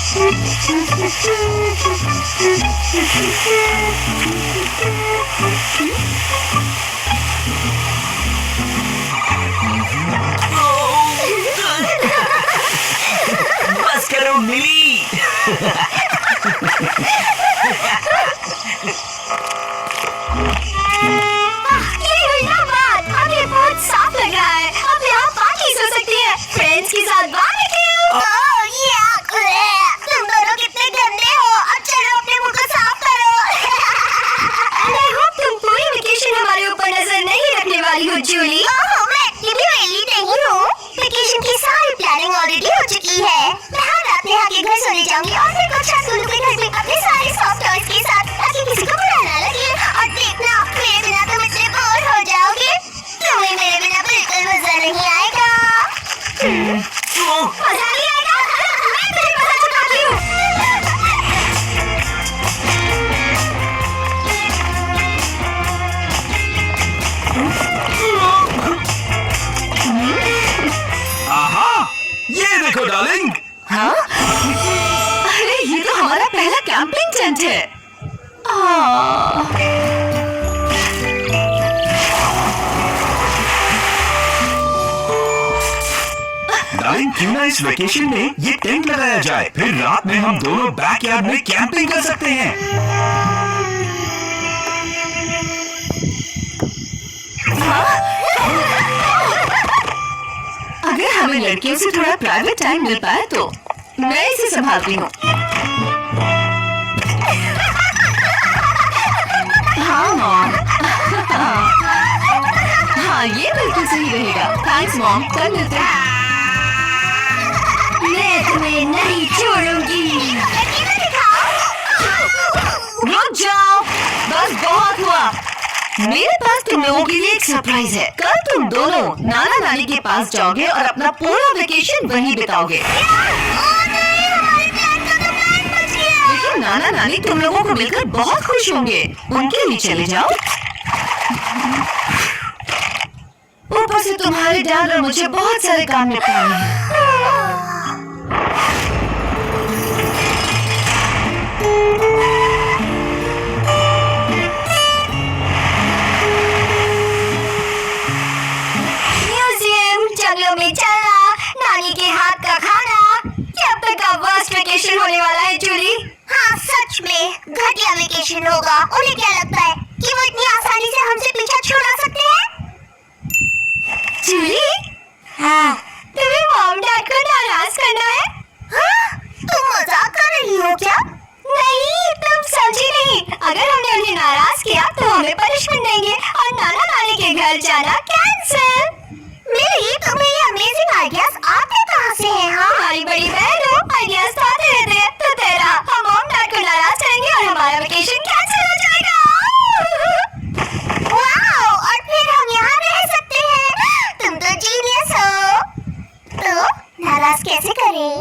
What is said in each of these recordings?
बस करो मिली। ये बहुत साफ लग रहा है। अब यहाँ पार्टी हो सकती है फ्रेंड्स के साथ। तुम दोनों कितने गंदे हो। अब चलो अपने मुंह को साफ करो। I hope तुम पूरी वेकेशन हमारे ऊपर नजर नहीं रखने वाली हो जूली। मैं एक्चुअली वेली नहीं हूँ। वेकेशन की सारी प्लानिंग ऑलरेडी हो चुकी है। मैं हर रात नेहा के घर सोने जाऊंगी और फिर कुछ रात सोनू के घर में अपने सारे सॉफ्ट टॉयज के साथ, ताकि किसी को बुरा ना लगे। और देखना, मेरे बिना तुम इतने बोर हो जाओगे। तुम्हें मेरे बिना बिल्कुल मजा नहीं आएगा। मजा नहीं आएगा? मैं तुझे मजा चुकाती हूँ। आहा, ये देखो डार्लिंग। हाँ? अरे ये तो हमारा पहला कैंपिंग टेंट है। डार्लिंग, क्यों ना इस वेकेशन में ये टेंट लगाया जाए, फिर रात में हम दोनों बैकयार्ड में कैंपिंग कर सकते हैं। अगर हमें लड़कियों से थोड़ा प्राइवेट टाइम मिल पाए तो मैं इसे संभालती हूँ। हाँ मॉम। हाँ ये बिल्कुल सही रहेगा। थैंक्स मॉम, कल मिलते हैं। मैं तुम्हें नहीं छोड़ूंगी। रुक जाओ, बस बहुत हुआ। मेरे पास तुम लोगों के लिए एक सरप्राइज है। कल तुम दोनों नाना नानी के पास जाओगे और अपना पूरा वेकेशन वहीं बिताओगे। लेकिन नाना नानी तुम लोगों को मिलकर बहुत खुश होंगे। उनके लिए चले जाओ। ऊपर से तुम्हारे डैड और मुझे बहुत सारे काम निपटाने हैं। जंगलों में चलना, नानी के हाथ का खाना। ये अब तक का वर्स्ट वेकेशन होने वाला है जूली। हाँ सच में घटिया वेकेशन होगा। उन्हें क्या लगता है कि वो इतनी आसानी से हमसे पीछा छुड़ा सकते हैं? जूली, हाँ तुम्हें मॉम डैड को नाराज करना है? हाँ? तुम मजाक कर रही हो क्या? नहीं, तुम समझी नहीं। अगर हमने उन्हें नाराज किया तो हमें पनिशमेंट देंगे और नाना नानी के घर जाना कैंसिल। मेरी तुम्हें ये अमेजिंग आइडियाज आते कहाँ से हैं? हाँ हमारी बड़ी बहन हो, आइडियाज तो आते रहते हैं। तो तेरा हम मॉम डैड को नाराज करेंगे और हमारा वेकेशन कैंसिल हो जाएगा। वाओ, और फिर हम यहाँ रह सकते हैं। तुम तो जीनियस हो। तो नाराज कैसे करें?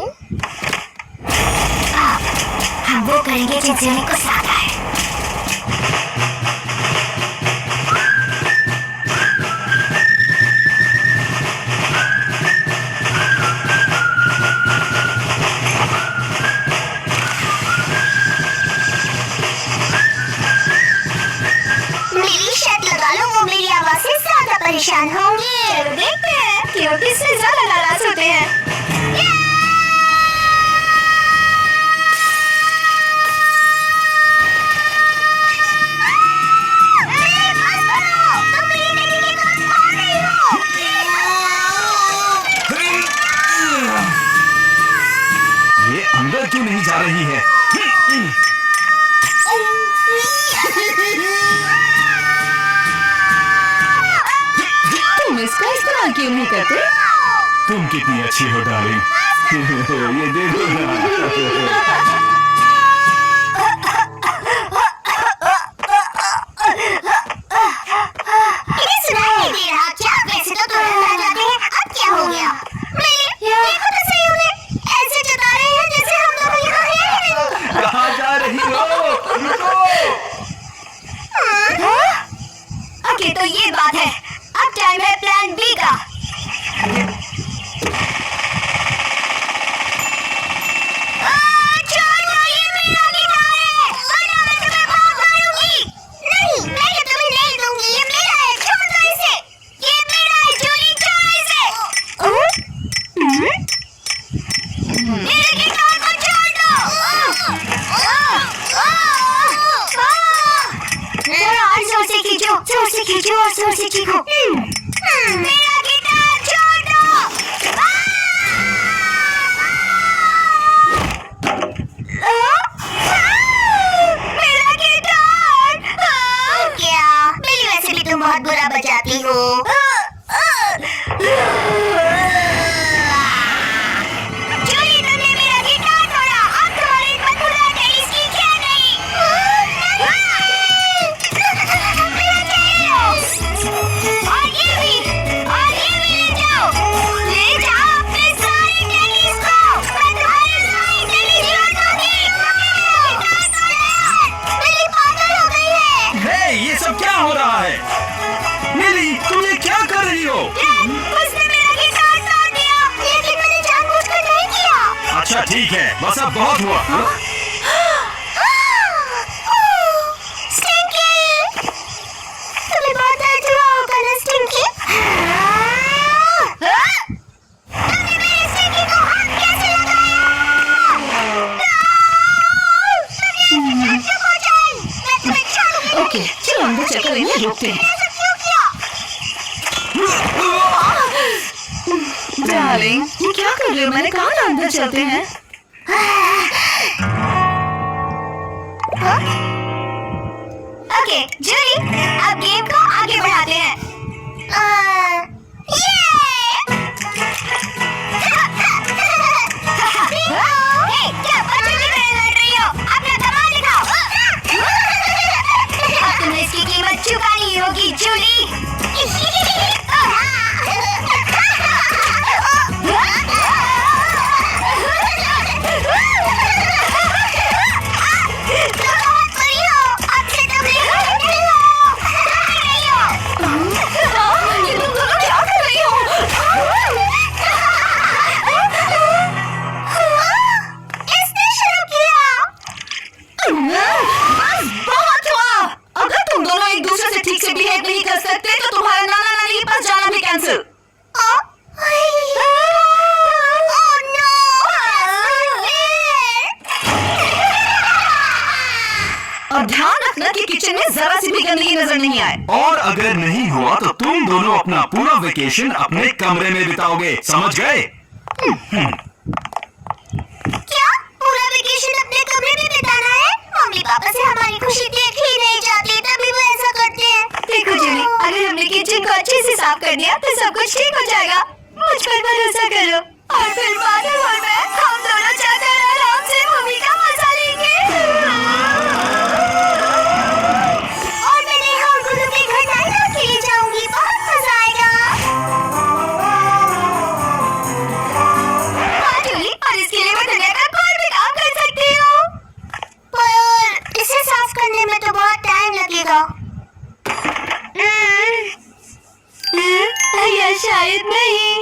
हम वो करेंगे जिनसे हमें गुस्सा आता है। परेशान होंगे। चलो देखते हैं कि वो किससे ज्यादा नाराज होते हैं। ये अंदर क्यों नहीं जा रही है? तुम इसका इस्तेमाल क्यों नहीं करते? तुम कितनी अच्छी हो डार्लिंग। ये देखो ना। तो ये बात है। अब टाइम है प्लान बी का। तेजी और जोर से चीखो। मेरा गिटार छोड़ दो। मेरा गिटार। क्या मिली? वैसे भी तुम बहुत बुरा बजाती हो। जूली, तुमने मेरा गिटार तोड़ा। अब तुम्हारी बदबूदार टेनिस की क्या नहीं। और ये भी ले जाओ अपने सारे टेनिस को। मैं तुम्हारे सारे टेनिस जोड़ दूंगी। मिली पागल हो गई है। हे, ये सब क्या हो रहा है? मिली, तुम ये क्या कर रही हो? उसने मेरा गिटार तोड़ दिया, लेकिन मैंने जानबूझकर नहीं किया। अच्छा ठीक है, बस अब बहुत हुआ। स्टिंकी, तुम्हें बहुत दर्द हुआ होगा ना स्टिंकी? तुमने मेरे स्टिंकी को हाथ कैसे लगाया? चुप हो जाए, मैं तुम्हें छोड़ूंगी। ओके, चलो अंदर चक्कर लेने रोकते हैं। ऐसा क्यों किया? डार्लिंग, ये क्या कर रहे हो? मैंने कहा ना अंदर चलते हैं। ओके, जूली, अब गेम को आगे बढ़ाते हैं। हे, क्या बच्चों की तरह लड़ रही हो? अपना कमाल दिखाओ। अब तुम्हें इसकी कीमत चुकानी होगी, जूली। ये तुम दोनों क्या कर रही हो? इसने शुरू किया। बस बहुत हुआ। अगर तुम दोनों एक दूसरे से ठीक से बिहेव नहीं कर सकते तो तुम्हारा नाना नानी के पास जाना भी कैंसिल। और ध्यान रखना कि किचन में जरा सी भी गंदगी नजर नहीं आए। और अगर नहीं हुआ तो तुम दोनों अपना पूरा वेकेशन अपने कमरे में बिताओगे, समझ गए? क्या पूरा वेकेशन अपने कमरे में बिताना है? मम्मी पापा से हमारी खुशी देख ही नहीं जाती, तभी वो ऐसा करते हैं। देखो जूली, अगर हमने किचन को अच्छे से साफ कर दिया तो सब कुछ ठीक हो जाएगा। मुझ पर भरोसा करो। और फिर बाद में हम दोनों जाकर आराम से मूवी का मजा लेंगे। और मैं नेहा और गुल्लू के घर नाइट आउट के लिए जाऊंगी, बहुत मजा आएगा। हाँ जूली, और इसके लिए मैं दुनिया का कोई भी काम कर सकती हूँ। पर इसे साफ करने में तो बहुत टाइम लगेगा। या शायद नहीं।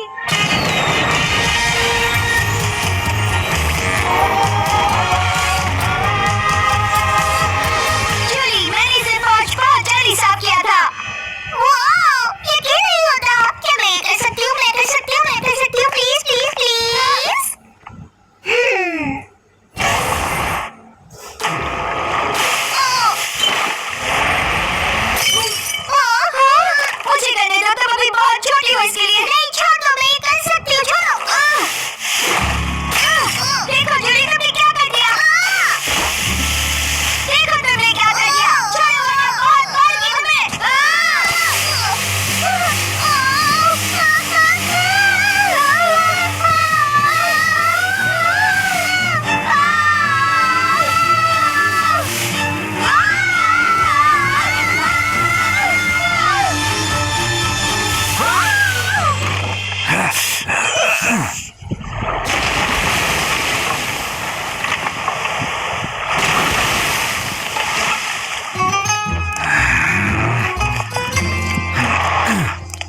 जूली, मैंने इसे बहुत जल्दी साफ किया था। वाह, ये क्यों नहीं होता? क्या मैं ये कर सकती हूँ? मैं कर सकती हूँ, प्लीज प्लीज प्लीज। मुझे करने दो, तुम अभी बहुत छोटी हो इसके लिए। नहीं, छोड़ दो, मैं ये कर सकती हूँ, छोड़ो। देखो जूली, तुमने क्या कर दिया? देखो तुमने क्या कर दिया। छोड़ो, वरना बहुत मारूंगी तुम्हें।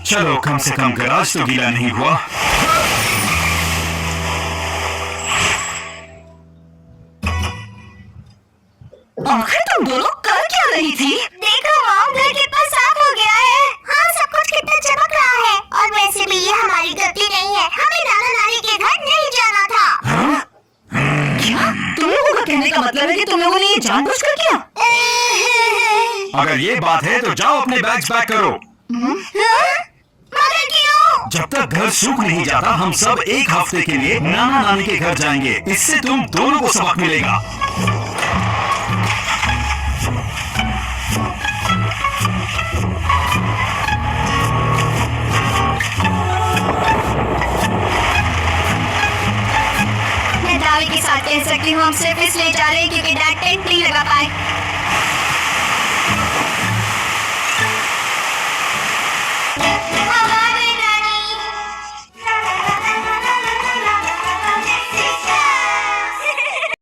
चलो, कम से कम गराज तो गीला नहीं हुआ। आखिर तुम दोनों कर क्या रही थी? देखो मॉम, घर कितना साफ हो गया है। हाँ, सब कुछ कितना चमक रहा है। और वैसे भी ये हमारी गलती नहीं है, हमें नाना नानी के घर नहीं जाना था। क्या? तुम लोगों का कहने का मतलब है कि तुम लोगों ने ये जानबूझकर किया? अगर ये बात है तो जाओ अपने बैग्स पैक करो। मगर क्यों? जब तक घर सूख नहीं जाता हम सब एक हफ्ते के लिए नाना नानी के घर जाएंगे। इससे तुम दोनों को सबक मिलेगा। मैं दावे के साथ कह सकती हूँ हम सिर्फ इसलिए जा रहे हैं क्योंकि डैड टेंट नहीं लगा पाए।